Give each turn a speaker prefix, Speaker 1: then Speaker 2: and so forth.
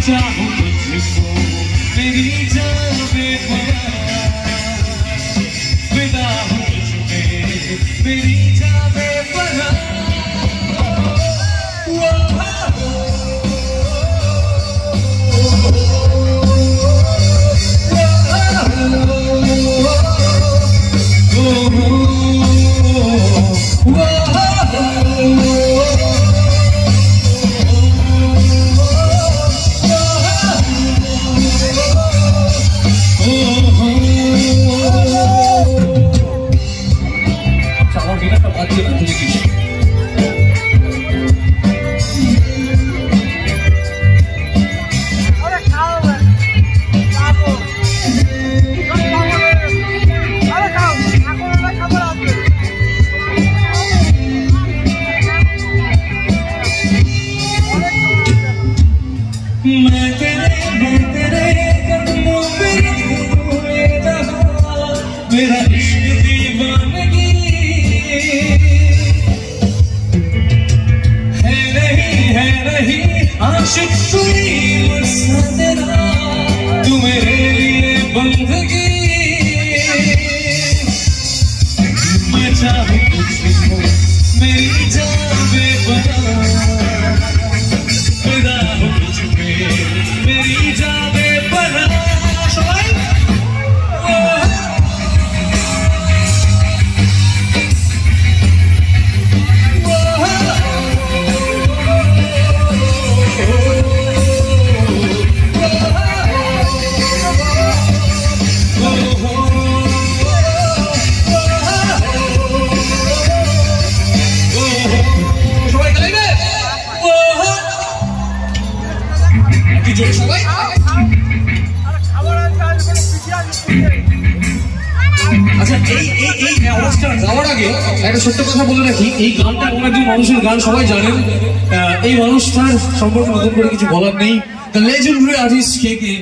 Speaker 1: चाहूं तुझको मेरी जान बेपनाह, फिदा हूं तुझ पे मेरी जान बेपनाह। मैं तेरे कदमों पे खोए रहा, मेरा इश्क दीवानगी है नहीं आशिक कोई मुझसे तेरा, तू मेरे लिए बंदगी। मैं चाहूं तुझको मेरी जान बेपनाह, फिदा हूं तुझ पे मेरी जान बेपनाह। আচ্ছা, এই আওয়াজটা গাওয়ার আগে একটা ছোট্ট কথা বলে রাখি। এই গানটা এমন একজন মানুষের গান, সবাই জানেন। এই মানুষটার সম্পর্কে নতুন করে কিছু বলার নেই। The legendary artist K K.